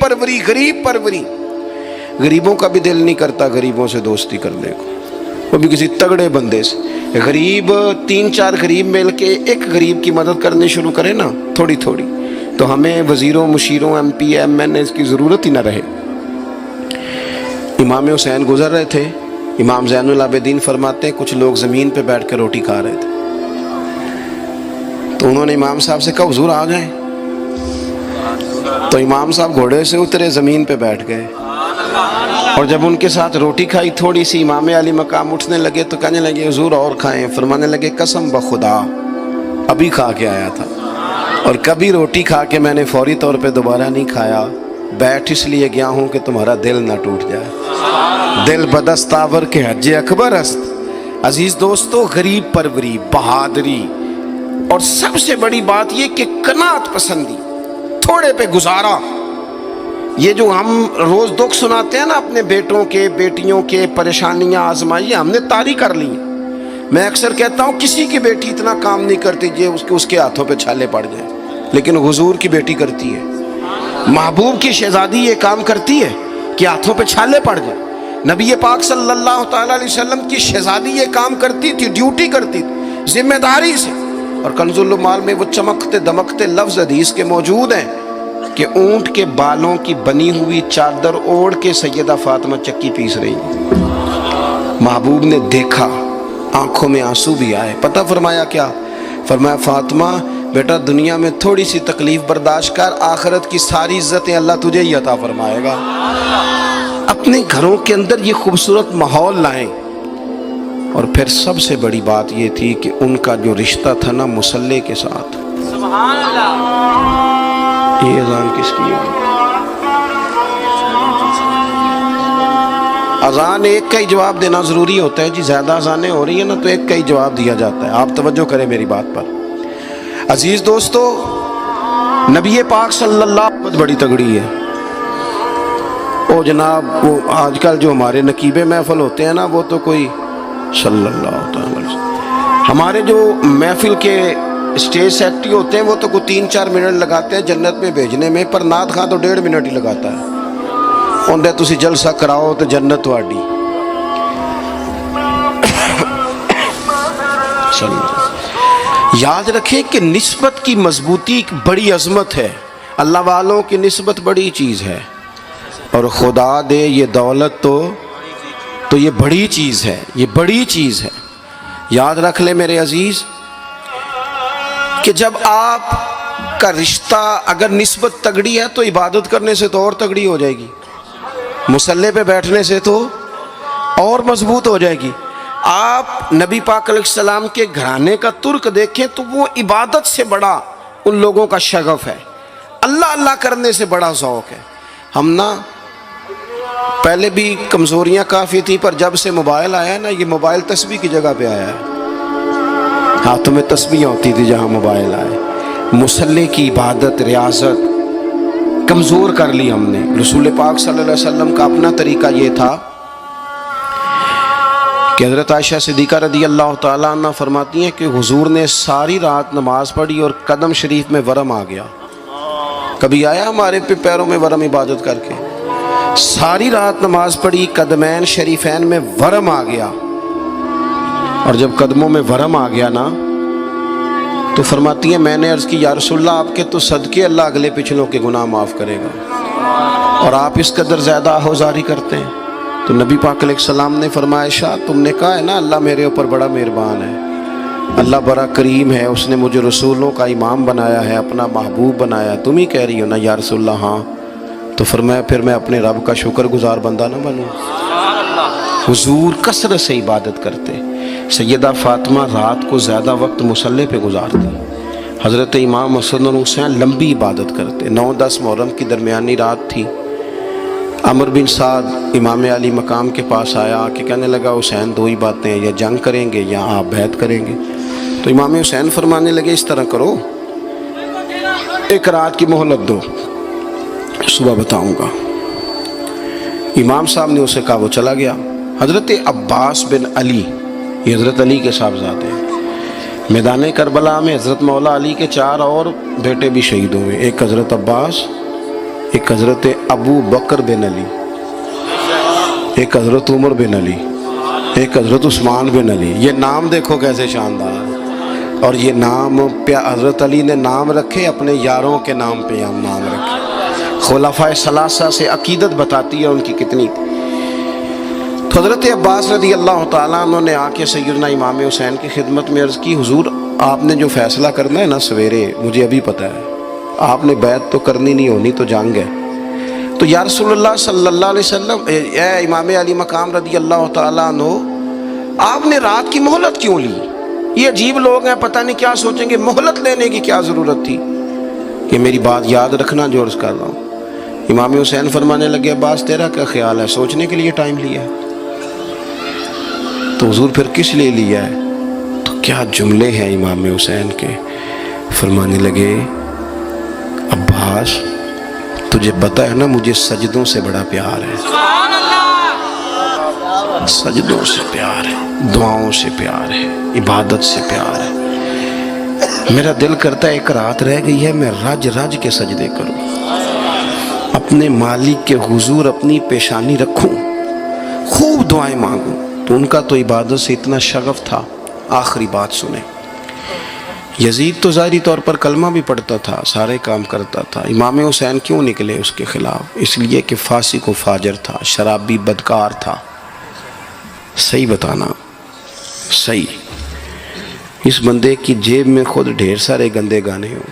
پروری، غریب پروری. غریبوں کا بھی دل نہیں کرتا غریبوں سے دوستی کرنے کو، وہ بھی کسی تگڑے بندے سے. غریب 3-4 غریب مل کے ایک غریب کی مدد کرنے شروع کرے نا تھوڑی تھوڑی، تو ہمیں وزیروں، مشیروں، ایم پی، ایم این اے کی ضرورت ہی نہ رہے. امام حسین گزر رہے تھے. امام زین العابدین فرماتے ہیں کچھ لوگ زمین پہ بیٹھ کے روٹی کھا رہے تھے، تو انہوں نے امام صاحب سے کہا حضور آ جائیں. تو امام صاحب گھوڑے سے اترے، زمین پہ بیٹھ گئے، اور جب ان کے ساتھ روٹی کھائی تھوڑی سی، امام علی مقام اٹھنے لگے تو کہنے لگے حضور اور کھائیں. فرمانے لگے قسم بخدا ابھی کھا کے آیا تھا، اور کبھی روٹی کھا کے میں نے فوری طور پہ دوبارہ نہیں کھایا. بیٹھ اس لیے گیا ہوں کہ تمہارا دل نہ ٹوٹ جائے. دل بدستاور کے حج اکبر است. عزیز دوستو، غریب پروری، بہادری، اور سب سے بڑی بات یہ کہ قناعت پسندی، تھوڑے پہ گزارا. یہ جو ہم روز دکھ سناتے ہیں نا اپنے بیٹوں کے، بیٹیوں کے، پریشانیاں آزمائیاں ہم نے طاری کر لی. میں اکثر کہتا ہوں کسی کی بیٹی اتنا کام نہیں کرتی اس کے ہاتھوں پہ چھالے پڑ جائیں، لیکن حضور کی بیٹی کرتی ہے. محبوب کی شہزادی یہ کام کرتی ہے کہ ہاتھوں پہ چھالے پڑ جائیں. نبی پاک صلی اللہ تعالیٰ علیہ وسلم کی شہزادی یہ کام کرتی تھی، ڈیوٹی کرتی تھی ذمہ داری سے. اور کنز المال میں وہ چمکتے دمکتے لفظ حدیث کے موجود ہیں کہ اونٹ کے بالوں کی بنی ہوئی چادر اوڑھ کے سیدہ فاطمہ چکی پیس رہی. محبوب نے دیکھا، آنکھوں میں آنسو بھی آئے. پتہ فرمایا کیا؟ فرمایا فاطمہ بیٹا دنیا میں تھوڑی سی تکلیف برداشت کر، آخرت کی ساری عزتیں اللہ تجھے ہی عطا فرمائے گا. اپنے گھروں کے اندر یہ خوبصورت ماحول لائیں. اور پھر سب سے بڑی بات یہ تھی کہ ان کا جو رشتہ تھا نا مصلی کے ساتھ. سبحان اللہ. یہ اذان کس کی ہے؟ اذان ایک کا ہی جواب دینا ضروری ہوتا ہے جی. زیادہ اذانیں ہو رہی ہیں نا تو ایک کا ہی جواب دیا جاتا ہے. آپ توجہ کریں میری بات پر. عزیز دوستو، نبی پاک صلی اللہ بہت بڑی تگڑی ہے. او جناب وہ آج کل جو ہمارے نقیبے محفل ہوتے ہیں نا وہ تو کوئی صلی اللہ تعالی وسلم. ہمارے جو محفل کے اسٹیج سیکٹری ہوتے ہیں وہ تو کوئی 3-4 منٹ لگاتے ہیں جنت میں بھیجنے میں، پر نعت خواں تو 1.5 منٹ ہی لگاتا ہے. اندر تسی جلسہ کراؤ تو جنت تہاڈی. یاد رکھیں کہ نسبت کی مضبوطی ایک بڑی عظمت ہے. اللہ والوں کی نسبت بڑی چیز ہے، اور خدا دے یہ دولت تو یہ بڑی چیز ہے، یہ بڑی چیز ہے. یاد رکھ لیں میرے عزیز کہ جب آپ کا رشتہ اگر نسبت تگڑی ہے تو عبادت کرنے سے تو اور تگڑی ہو جائے گی، مصلی پہ بیٹھنے سے تو اور مضبوط ہو جائے گی. آپ نبی پاک علیہ السلام کے گھرانے کا ترک دیکھیں تو وہ عبادت سے بڑا ان لوگوں کا شغف ہے، اللہ اللہ کرنے سے بڑا ذوق ہے. ہم نا پہلے بھی کمزوریاں کافی تھی، پر جب سے موبائل آیا نا، یہ موبائل تسبیح کی جگہ پہ آیا ہے. ہاتھوں میں تسبیح ہوتی تھی جہاں موبائل آئے. مصلی کی عبادت، ریاضت کمزور کر لی ہم نے. رسول پاک صلی اللہ علیہ وسلم کا اپنا طریقہ یہ تھا کہ حضرت عائشہ صدیقہ رضی اللہ تعالیٰ عنہ فرماتی ہیں کہ حضور نے ساری رات نماز پڑھی اور قدم شریف میں ورم آ گیا. کبھی آیا ہمارے پہ پیروں میں ورم عبادت کر کے؟ ساری رات نماز پڑھی، قدمین شریفین میں ورم آ گیا. اور جب قدموں میں ورم آ گیا نا تو فرماتی ہیں میں نے عرض کی یا رسول اللہ آپ کے تو صدقے اللہ اگلے پچھلوں کے گناہ معاف کرے گا، اور آپ اس قدر زیادہ آہوزاری کرتے ہیں. تو نبی پاک علیہ السلام نے فرمایا عائشہ تم نے کہا ہے نا اللہ میرے اوپر بڑا مہربان ہے، اللہ بڑا کریم ہے، اس نے مجھے رسولوں کا امام بنایا ہے، اپنا محبوب بنایا ہے، تم ہی کہہ رہی ہو نا یا رسول اللہ؟ ہاں. تو فرمایا پھر میں اپنے رب کا شکر گزار بندہ نہ بنوں؟ حضور کثرت سے عبادت کرتے. سیدہ فاطمہ رات کو زیادہ وقت مصلی پہ گزارتی. حضرت امام حسن اور حسین لمبی عبادت کرتے. 9-10 محرم کی درمیانی رات تھی. عمر بن سعد امام علی مقام کے پاس آیا کہ کہنے لگا حسین 2 ہی باتیں ہیں، یا جنگ کریں گے یا آپ بیعت کریں گے. تو امام حسین فرمانے لگے اس طرح کرو، ایک رات کی مہلت دو، صبح بتاؤں گا. امام صاحب نے اسے کہا، وہ چلا گیا. حضرت عباس بن علی، یہ حضرت علی کے صاحبزادے ہیں. میدان کربلا میں حضرت مولا علی کے 4 اور بیٹے بھی شہید ہوئے. ایک حضرت عباس، ایک حضرت ابو بکر بن علی، ایک حضرت عمر بن علی، ایک حضرت عثمان بن علی. یہ نام دیکھو کیسے شاندار. اور یہ نام حضرت علی نے نام رکھے اپنے یاروں کے نام پہ ہم نام رکھے. خلفائے ثلاثہ سے عقیدت بتاتی ہے ان کی کتنی. تو حضرت عباس رضی اللہ تعالیٰ عنہ نے آ کے سیدنا امام حسین کی خدمت میں عرض کی، حضور آپ نے جو فیصلہ کرنا ہے نا سویرے، مجھے ابھی پتہ ہے، آپ نے بیعت تو کرنی نہیں، ہونی تو جنگ ہے. تو یا رسول اللہ صلی اللہ علیہ وسلم، اے امام علی مقام رضی اللہ تعالیٰ عنہ، آپ نے رات کی مہلت کیوں لی؟ یہ عجیب لوگ ہیں، پتہ نہیں کیا سوچیں گے، مہلت لینے کی کیا ضرورت تھی؟ کہ میری بات یاد رکھنا جو عرض کر رہا ہوں. امام حسین فرمانے لگے، عباس تیرا کیا خیال ہے، سوچنے کے لیے ٹائم لیا ہے تو حضور پھر کس لیے لیا ہے؟ تو کیا جملے ہیں امام حسین کے. فرمانے لگے، عباس تجھے پتا ہے نا مجھے سجدوں سے بڑا پیار ہے، سجدوں سے پیار ہے، دعاؤں سے پیار ہے، عبادت سے پیار ہے. میرا دل کرتا ہے ایک رات رہ گئی ہے میں رج رج کے سجدے کروں، اپنے مالک کے حضور اپنی پیشانی رکھوں، خوب دعائیں مانگوں. تو ان کا تو عبادت سے اتنا شغف تھا. آخری بات سنیں، یزید تو ظاہری طور پر کلمہ بھی پڑھتا تھا، سارے کام کرتا تھا. امام حسین کیوں نکلے اس کے خلاف؟ اس لیے کہ فاسق و فاجر تھا، شرابی بدکار تھا. صحیح بتانا، صحیح. اس بندے کی جیب میں خود ڈھیر سارے گندے گانے ہوں،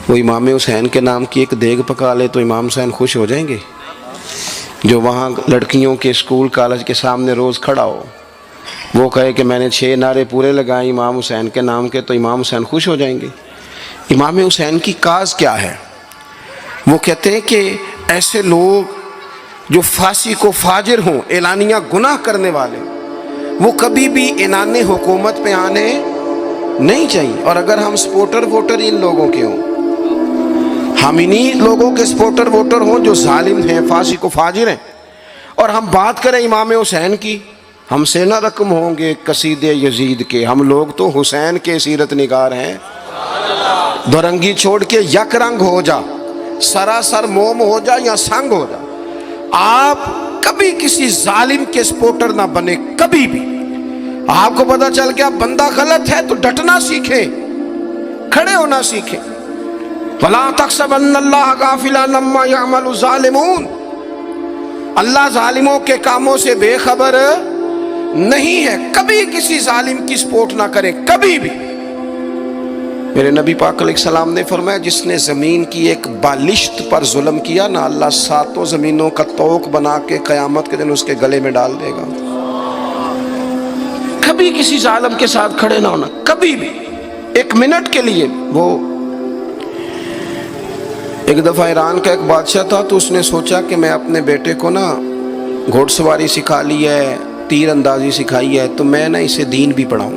وہ امام حسین کے نام کی ایک دیگ پکا لے تو امام حسین خوش ہو جائیں گے؟ جو وہاں لڑکیوں کے اسکول کالج کے سامنے روز کھڑا ہو، وہ کہے کہ میں نے 6 نعرے پورے لگائے امام حسین کے نام کے، تو امام حسین خوش ہو جائیں گے؟ امام حسین کی کاز کیا ہے؟ وہ کہتے ہیں کہ ایسے لوگ جو فاسق و فاجر ہوں، اعلانیہ گناہ کرنے والے، وہ کبھی بھی عنان حکومت پہ آنے نہیں چاہیے. اور اگر ہم سپورٹر ووٹر ان لوگوں کے ہوں، ہم انہی لوگوں کے سپورٹر ووٹر ہوں جو ظالم ہیں، فاسق و فاجر ہیں، اور ہم بات کریں امام حسین کی، ہم سے نہ رقم ہوں گے قصید یزید کے. ہم لوگ تو حسین کے سیرت نگار ہیں. دورنگی چھوڑ کے یک رنگ ہو جا، سراسر موم ہو جا یا سنگ ہو جا، آپ کبھی کسی ظالم کے سپورٹر نہ بنے. کبھی بھی آپ کو پتا چل گیا بندہ غلط ہے تو ڈٹنا سیکھیں، کھڑے ہونا سیکھیں. وَلَا تَحْسَبَنَّ اللَّهَ غَافِلًا عَمَّا يَعْمَلُ الظَّالِمُونَ. اللہ ظالموں کے کاموں سے بے خبر نہیں ہے. کبھی کسی ظالم کی سپورٹ نہ کریں، کبھی بھی. میرے نبی پاک علیہ السلام نے فرمایا، جس نے زمین کی ایک بالشت پر ظلم کیا نا، اللہ 7 زمینوں کا طوق بنا کے قیامت کے دن اس کے گلے میں ڈال دے گا. کبھی کسی ظالم کے ساتھ کھڑے نہ ہونا، کبھی بھی، ایک منٹ کے لیے. وہ ایک دفعہ ایران کا ایک بادشاہ تھا، تو اس نے سوچا کہ میں اپنے بیٹے کو نا گھوڑ سواری سکھا لی ہے، تیر اندازی سکھائی ہے، تو میں نا اسے دین بھی پڑھاؤں.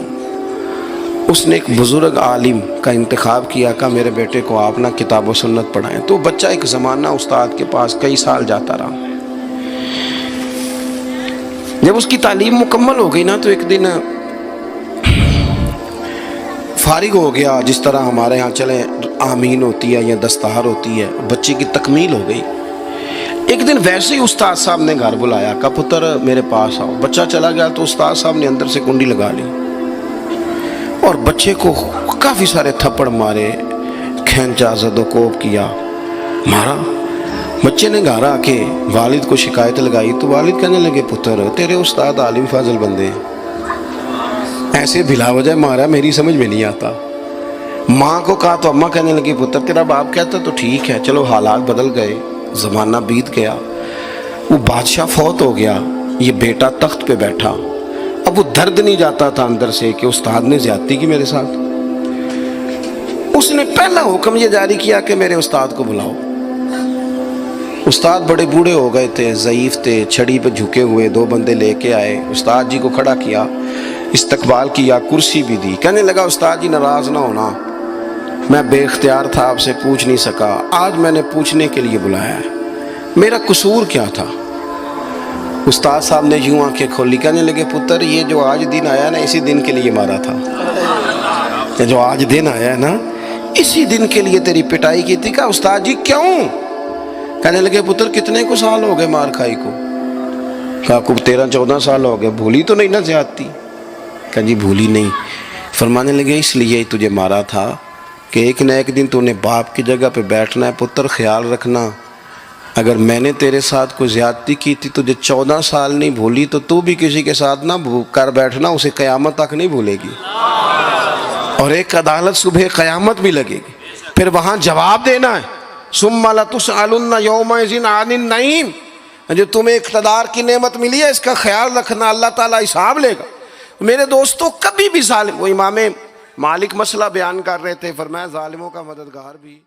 اس نے ایک بزرگ عالم کا انتخاب کیا کہ میرے بیٹے کو آپ نا کتاب و سنت پڑھائیں. تو بچہ ایک زمانہ استاد کے پاس کئی سال جاتا رہا. جب اس کی تعلیم مکمل ہو گئی نا، تو ایک دن فارغ ہو گیا، جس طرح ہمارے ہاں چلیں آمین ہوتی ہے یا دستار ہوتی ہے، بچے کی تکمیل ہو گئی. ایک دن ویسے ہی استاد صاحب نے گھر بلایا، کہا پتر میرے پاس آؤ. بچہ چلا گیا تو استاد صاحب نے اندر سے کنڈی لگا لی اور بچے کو کافی سارے تھپڑ مارے، کھینچا، زد و کوب کیا، مارا. بچے نے گھر آ کے والد کو شکایت لگائی تو والد کہنے لگے، پتر تیرے استاد عالم فاضل بندے ہیں، ایسے بلا وجہ مارا، میری سمجھ میں نہیں آتا. ماں کو کہا تو اماں کہنے لگی، پتر تیرا باپ کہتا تو ٹھیک ہے، چلو حالات بدل گئے، زمانہ بیت گیا، وہ بادشاہ فوت ہو گیا، یہ بیٹا تخت پہ بیٹھا. اب وہ درد نہیں جاتا تھا اندر سے کہ استاد نے زیادتی کی میرے ساتھ. اس نے پہلا حکم یہ جاری کیا کہ میرے استاد کو بلاؤ. استاد بڑے بوڑھے ہو گئے تھے، ضعیف تھے، چھڑی پہ جھکے ہوئے. 2 بندے لے کے آئے، استاد جی کو کھڑا کیا، استقبال کیا، کرسی بھی دی. کہنے لگا، استاد جی ناراض نہ ہونا، میں بے اختیار تھا، آپ سے پوچھ نہیں سکا، آج میں نے پوچھنے کے لیے بلایا ہے، میرا قصور کیا تھا؟ استاد صاحب نے یوں آنکھیں کھولی، کہنے لگے، پتر یہ جو آج دن آیا نا، اسی دن کے لیے مارا تھا. یہ جو آج دن آیا ہے نا، اسی دن کے لیے تیری پٹائی کی تھی. کہا، استاد جی کیوں؟ کہنے لگے پتر کتنے کو سال ہو گئے مار کھائی کو؟ کہا کو 13-14 سال ہو گئے، بھولی تو نہیں نہ زیادتی؟ کہا جی بھولی نہیں۔ فرمانے لگے اس لیے تجھے مارا تھا کہ ایک نہ ایک دن تو نے باپ کی جگہ پہ بیٹھنا ہے، پتر خیال رکھنا اگر میں نے تیرے ساتھ کوئی زیادتی کی تھی تجھے 14 سال نہیں بھولی تو بھی کسی کے ساتھ نہ کر بیٹھنا، اسے قیامت تک نہیں بھولے گی، اور ایک عدالت صبح قیامت بھی لگے گی، پھر وہاں جواب دینا ہے ثم لتسألن یومئذ عن النعیم۔ جو تمہیں اقتدار کی نعمت ملی ہے اس کا خیال رکھنا، اللہ تعالیٰ حساب لے گا۔ میرے دوستو کبھی بھی ظالم، وہ امام مالک مسئلہ بیان کر رہے تھے، فرمایا ظالموں کا مددگار بھی